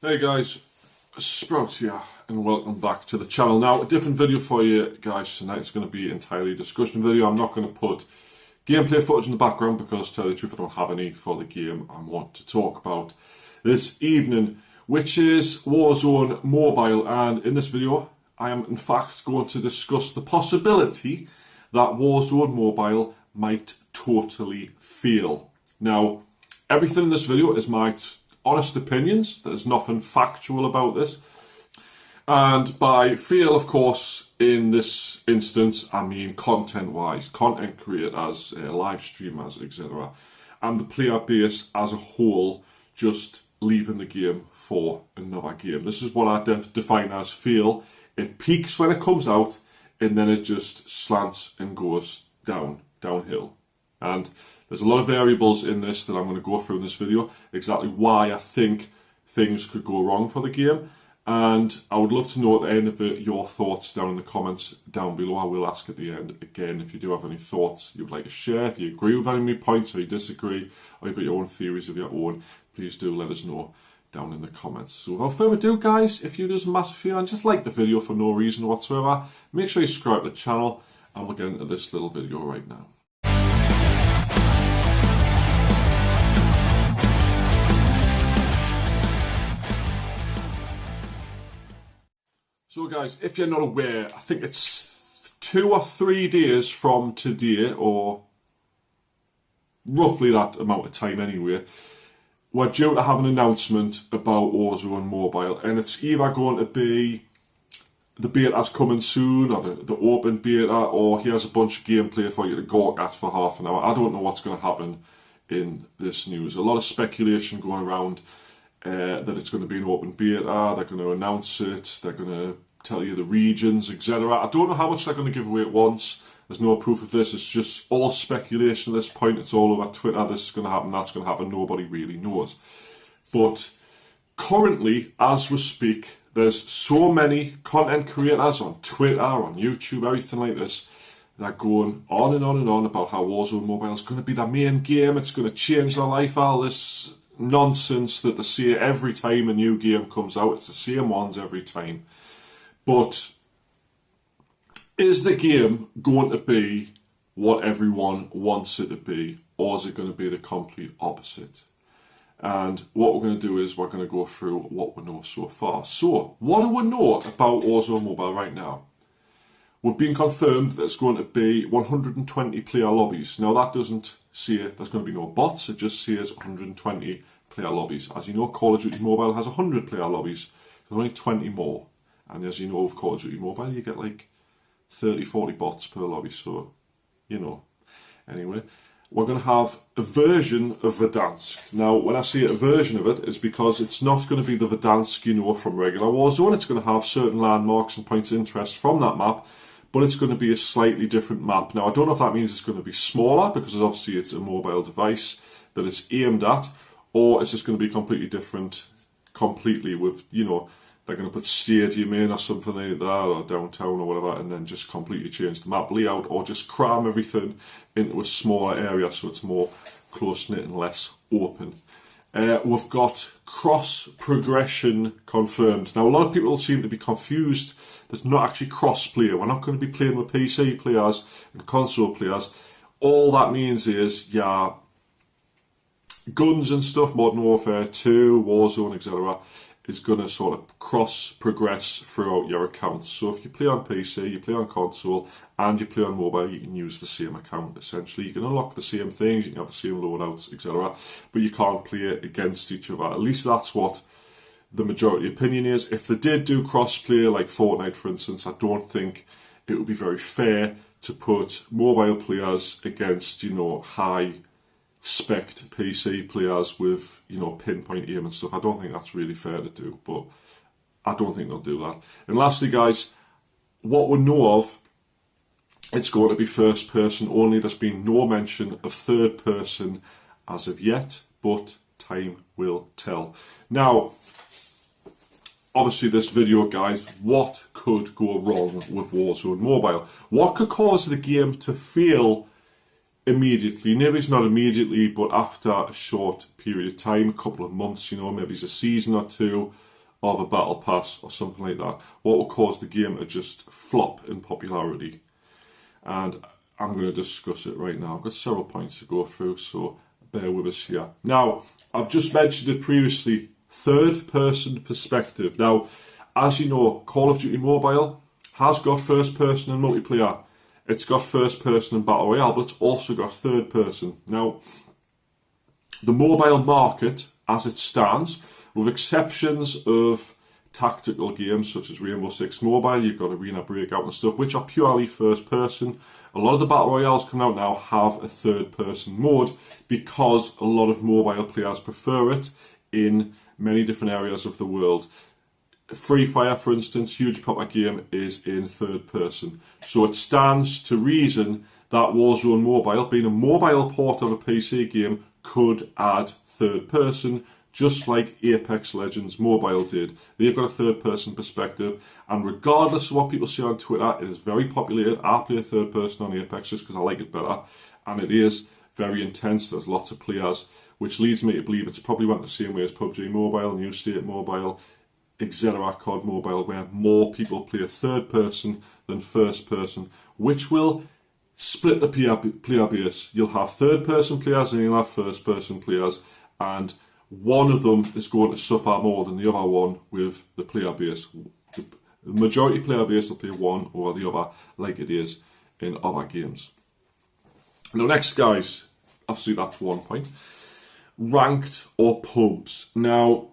Hey guys, Sprout here and welcome back to the channel. Now, a different video for you guys tonight. It's going to be entirely a discussion video. I'm not going to put gameplay footage in the background because, to tell you the truth, I don't have any for the game I want to talk about this evening, which is Warzone Mobile. And in this video, I am in fact going to discuss the possibility that Warzone Mobile might totally fail. Now, everything in this video is my honest opinions. There's nothing factual about this. And by fail, of course, in this instance, I mean content-wise, content creators, live streamers, etc. And the player base as a whole just leaving the game for another game. This is what I define as fail. It peaks when it comes out, and then it just slants and goes downhill. And there's a lot of variables in this that I'm going to go through in this video, exactly why I think things could go wrong for the game. And I would love to know at the end of it your thoughts down in the comments down below. I will ask at the end again if you do have any thoughts you would like to share, if you agree with any of my points or you disagree, or you've got your own theories of your own, please do let us know down in the comments. So without further ado, guys, if you do a massive favor and just like the video for no reason whatsoever, make sure you subscribe to the channel and we'll get into this little video right now. So guys, if you're not aware, I think it's 2 or 3 days from today, or roughly that amount of time anyway, we're due to have an announcement about Warzone Mobile, and it's either going to be the beta's coming soon, or the open beta, or here's a bunch of gameplay for you to gawk at for half an hour. I don't know what's going to happen in this news. A lot of speculation going around that it's going to be an open beta, they're going to announce it, they're going to tell you the regions, etc. I don't know how much they're going to give away at once. There's no proof of this. It's just all speculation at this point. It's all over Twitter. This is going to happen, that's going to happen. Nobody really knows. But currently, as we speak, there's so many content creators on Twitter, on YouTube, everything like this, they're going on and on and on about how Warzone Mobile is going to be their main game. It's going to change their life. All this nonsense that they say every time a new game comes out. It's the same ones every time. But is the game going to be what everyone wants it to be, or is it going to be the complete opposite? And what we're going to do is we're going to go through what we know so far. So, what do we know about Warzone Mobile right now? We've been confirmed that it's going to be 120 player lobbies. Now that doesn't say there's going to be no bots, it just says 120 player lobbies. As you know, Call of Duty Mobile has 100 player lobbies. There's only 20 more. And as you know, with Call of Duty Mobile, you get like 30, 40 bots per lobby, so, you know. Anyway, we're going to have a version of Verdansk. Now, when I say a version of it, it's because it's not going to be the Verdansk you know from regular Warzone. It's going to have certain landmarks and points of interest from that map, but it's going to be a slightly different map. Now, I don't know if that means it's going to be smaller, because obviously it's a mobile device that it's aimed at, or it's just going to be completely different, completely with, you know, they're going to put stadium in or something like that, or downtown or whatever, and then just completely change the map layout, or just cram everything into a smaller area so it's more close-knit and less open. We've got cross-progression confirmed. Now, a lot of people seem to be confused. There's not actually cross-play. We're not going to be playing with PC players and console players. All that means is, yeah, guns and stuff, Modern Warfare 2, Warzone, etc., is going to sort of cross-progress throughout your accounts. So if you play on PC, you play on console, and you play on mobile, you can use the same account, essentially. You can unlock the same things, you can have the same loadouts, etc., but you can't play it against each other. At least that's what the majority opinion is. If they did do cross-play, like Fortnite, for instance, I don't think it would be very fair to put mobile players against, you know, high spec'd PC players with, you know, pinpoint aim and stuff. I don't think that's really fair to do, but I don't think they'll do that. And lastly, guys, what we know of, it's going to be first person only. There's been no mention of third person as of yet, but time will tell. Now, obviously this video, guys, what could go wrong with Warzone Mobile? What could cause the game to fail immediately? Maybe it's not immediately, but after a short period of time, a couple of months, you know, maybe it's a season or two. of a battle pass or something like that, what will cause the game to just flop in popularity? And I'm going to discuss it right now. I've got several points to go through, so bear with us here. Now, I've just mentioned it previously, third-person perspective. Now, as you know, Call of Duty Mobile has got first-person and multiplayer. It's got first-person and Battle Royale, but it's also got third-person. Now, the mobile market, as it stands, with exceptions of tactical games such as Rainbow Six Mobile, you've got Arena Breakout and stuff, which are purely first person. A lot of the Battle Royales coming out now have a third person mode because a lot of mobile players prefer it in many different areas of the world. Free Fire, for instance, huge popular game, is in third person. So it stands to reason that Warzone Mobile, being a mobile port of a PC game, could add third person, just like Apex Legends Mobile did. They've got a third person perspective, and regardless of what people say on Twitter, it is very populated. I play a third person on Apex just because I like it better, and it is very intense. There's lots of players, which leads me to believe it's probably went the same way as PUBG Mobile, New State Mobile, etc. COD Mobile, where more people play third person than first person, which will split the player base. You'll have third person players and you'll have first person players, and one of them is going to suffer more than the other one with the player base. The majority player base will play one or the other, like it is in other games. Now next, guys, obviously that's one point. Ranked or pubs. Now,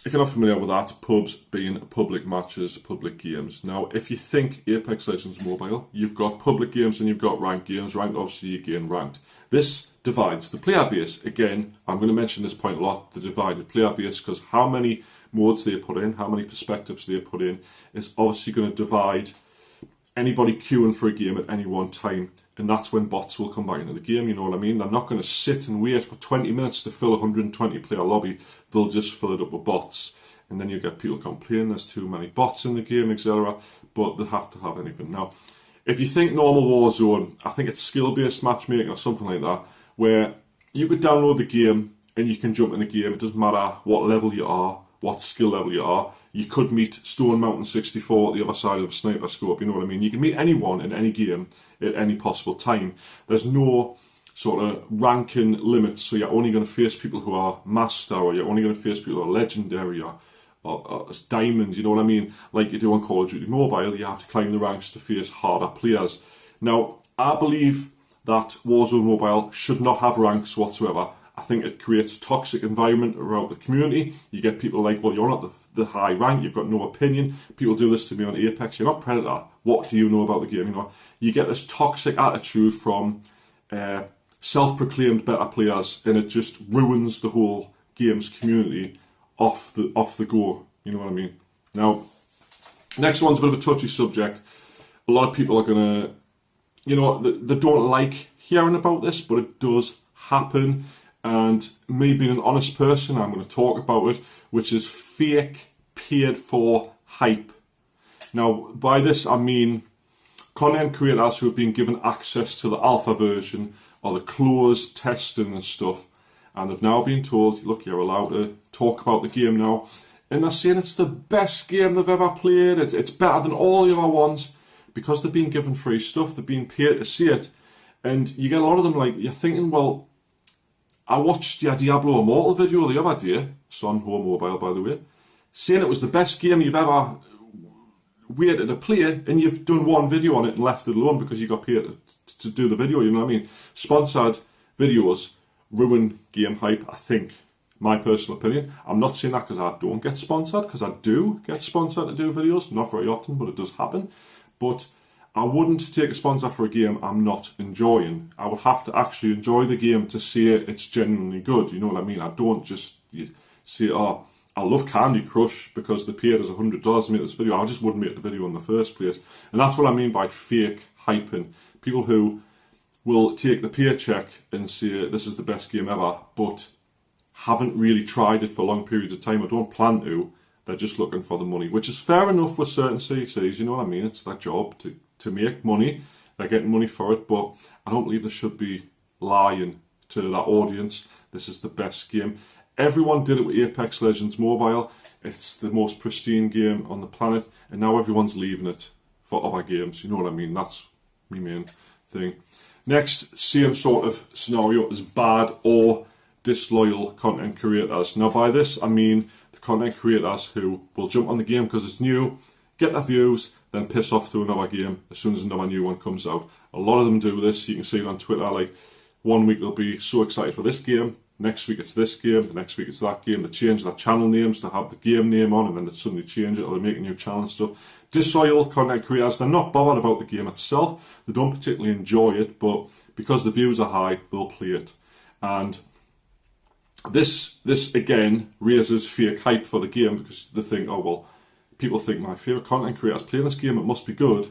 if you're not familiar with that, pubs being public matches, public games. Now, if you think Apex Legends Mobile, you've got public games and you've got ranked games. Ranked, obviously, you gain ranked. This divides the player base. Again, I'm going to mention this point a lot, the divided player base, because how many modes they put in, how many perspectives they put in, is obviously going to divide anybody queuing for a game at any one time. And that's when bots will come back into the game, you know what I mean? They're not going to sit and wait for 20 minutes to fill a 120 player lobby. They'll just fill it up with bots. And then you get people complaining there's too many bots in the game, etc. But they have to have anything. Now, if you think normal Warzone, I think it's skill-based matchmaking or something like that, where you could download the game and you can jump in the game. It doesn't matter what level you are, what skill level you are. You could meet Stone Mountain 64 at the other side of a sniper scope, you know what I mean? You can meet anyone in any game at any possible time. There's no sort of ranking limits, so you're only going to face people who are master, or you're only going to face people who are legendary, or diamonds, you know what I mean? Like you do on Call of Duty Mobile, you have to climb the ranks to face harder players. Now, I believe that Warzone Mobile should not have ranks whatsoever. I think it creates a toxic environment around the community. You get people like, well, you're not the high rank, you've got no opinion. People do this to me on Apex, you're not Predator, what do you know about the game? You know, you get this toxic attitude from self-proclaimed better players, and it just ruins the whole game's community off the go, you know what I mean? Now, next one's a bit of a touchy subject. A lot of people are gonna, you know, they don't like hearing about this, but it does happen. And me being an honest person, I'm going to talk about it, which is fake paid for hype. Now, by this I mean content creators who have been given access to the alpha version or the closed testing and stuff, and they've now been told, look, you're allowed to talk about the game now, and they're saying it's the best game they've ever played, it's better than all the other ones, because they've been given free stuff, they've been paid to see it. And you get a lot of them, like, you're thinking, well, I watched your Diablo Immortal video the other day, it's on Home Mobile by the way, saying it was the best game you've ever waited to play, and you've done one video on it and left it alone because you got paid to do the video, you know what I mean? Sponsored videos ruin game hype, I think, my personal opinion. I'm not saying that because I don't get sponsored, because I do get sponsored to do videos, not very often, but it does happen. But I wouldn't take a sponsor for a game I'm not enjoying. I would have to actually enjoy the game to say it's genuinely good, you know what I mean? I don't just say, oh, I love Candy Crush because they paid us $100 to make this video. I just wouldn't make the video in the first place. And that's what I mean by fake hyping. People who will take the paycheck and say this is the best game ever, but haven't really tried it for long periods of time or don't plan to. They're just looking for the money, which is fair enough with certain CCs, you know what I mean? It's their job to make money. They're getting money for it, but I don't believe they should be lying to that audience. This is the best game. Everyone did it with Apex Legends Mobile. It's the most pristine game on the planet, and now everyone's leaving it for other games. You know what I mean? That's my main thing. Next, same sort of scenario as bad or disloyal content creators. Now by this, I mean the content creators who will jump on the game because it's new, get their views, then piss off to another game as soon as another new one comes out. A lot of them do this. You can see it on Twitter. Like, one week they'll be so excited for this game, next week it's this game, the next week it's that game. They change their channel names to have the game name on, and then they suddenly change it, or they make a new channel and stuff. Disloyal content creators, they're not bothered about the game itself. They don't particularly enjoy it, but because the views are high, they'll play it. And this again raises fake hype for the game, because they think, oh well, people think my favourite content creator is playing this game, it must be good.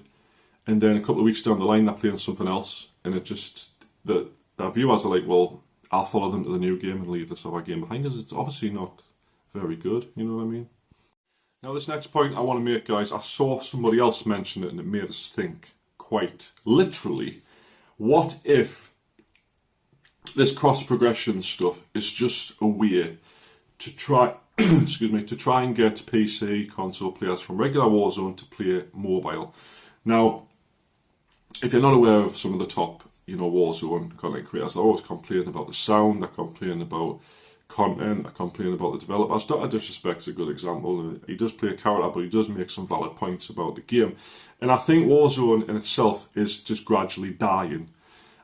And then a couple of weeks down the line, they're playing something else, and it just, the viewers are like, well, I'll follow them to the new game and leave this other game behind, because it's obviously not very good, you know what I mean? Now this next point I want to make, guys, I saw somebody else mention it and it made us think, quite literally, what if this cross-progression stuff is just a way to try, excuse me, to try and get PC console players from regular Warzone to play mobile. Now, if you're not aware of some of the top, Warzone content creators, they're always complaining about the sound, they're complaining about content, they're complaining about the developers. Dr. Disrespect's a good example. He does play a character, but he does make some valid points about the game. And I think Warzone in itself is just gradually dying.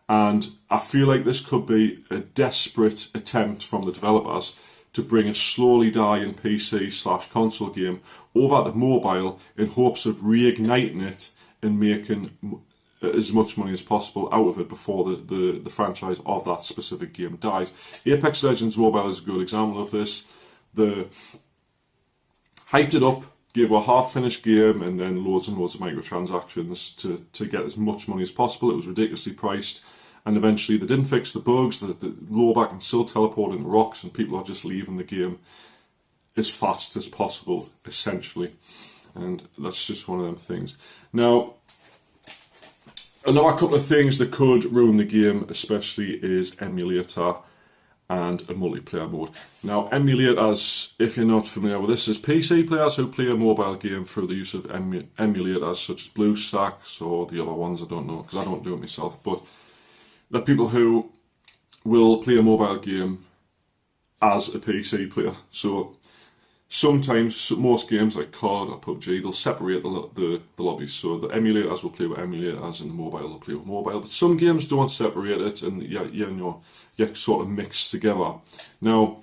And I feel like this could be a desperate attempt from the developers to bring a slowly dying PC/console game over to mobile in hopes of reigniting it and making as much money as possible out of it before the franchise of that specific game dies. Apex Legends Mobile is a good example of this. They hyped it up, gave a half-finished game, and then loads and loads of microtransactions to get as much money as possible. It was ridiculously priced, and eventually they didn't fix the bugs. The lowback can still teleport into rocks, and people are just leaving the game as fast as possible, essentially. And that's just one of them things. Now, another couple of things that could ruin the game, especially, is emulator and a multiplayer mode. Now, emulators, if you're not familiar with this, is PC players who play a mobile game through the use of emulators such as BlueStacks or the other ones, I don't know, because I don't do it myself, but they're people who will play a mobile game as a PC player. So sometimes, most games like COD or PUBG, they'll separate the lobbies. So the emulators will play with emulators and the mobile will play with mobile. But some games don't separate it, and you sort of mix together. Now,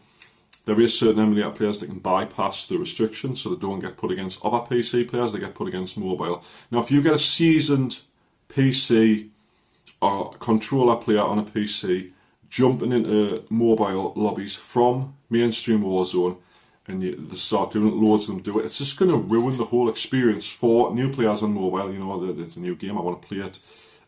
there is certain emulator players that can bypass the restrictions, so they don't get put against other PC players, they get put against mobile. Now, if you get a seasoned PC or controller player on a PC jumping into mobile lobbies from mainstream Warzone, and they start doing it, loads of them do it, it's just going to ruin the whole experience for new players on mobile. It's a new game, I want to play it,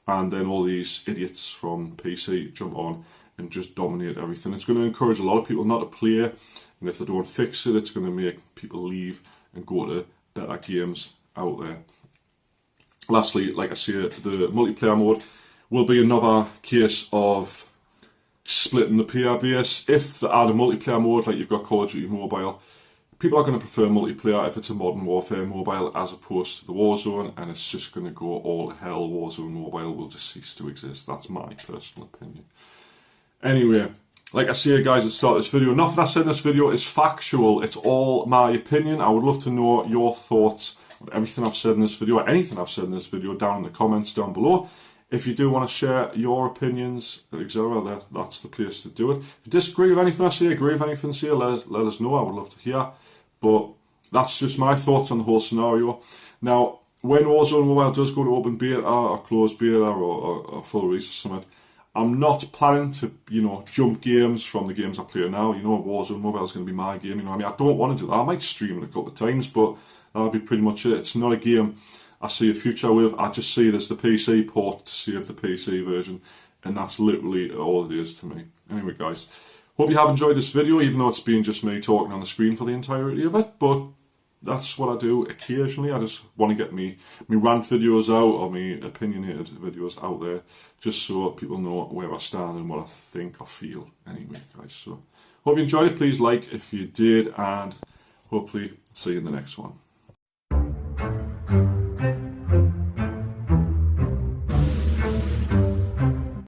and then all these idiots from PC jump on and just dominate everything. It's going to encourage a lot of people not to play, and if they don't fix it, it's going to make people leave and go to better games out there. Lastly, like I say, the multiplayer mode will be another case of splitting the player base. If they add a multiplayer mode, like you've got Call of Duty Mobile, people are going to prefer multiplayer if it's a Modern Warfare Mobile as opposed to the Warzone, and it's just going to go all to hell. Warzone Mobile will just cease to exist. That's my personal opinion. Anyway, like I say, guys, at the start of this video, nothing I said in this video is factual. It's all my opinion. I would love to know your thoughts on everything I've said in this video, or anything I've said in this video, down in the comments down below. If you do want to share your opinions, etc., that's the place to do it. If you disagree with anything I say, agree with anything I say, let us know. I would love to hear. But that's just my thoughts on the whole scenario. Now, when Warzone Mobile does go to open beta or closed beta or full release or something, I'm not planning to, jump games from the games I play now. Warzone Mobile is going to be my game. I don't want to do that. I might stream it a couple of times, but that'll be pretty much it. It's not a game I see a future with. I just see it as the PC port to save the PC version, and that's literally all it is to me. Anyway, guys, hope you have enjoyed this video, even though it's been just me talking on the screen for the entirety of it, but that's what I do occasionally. I just want to get me rant videos out, or me opinionated videos out there, just so people know where I stand and what I think or feel. Anyway, guys, so Hope you enjoyed it. Please like if you did, and hopefully see you in the next one.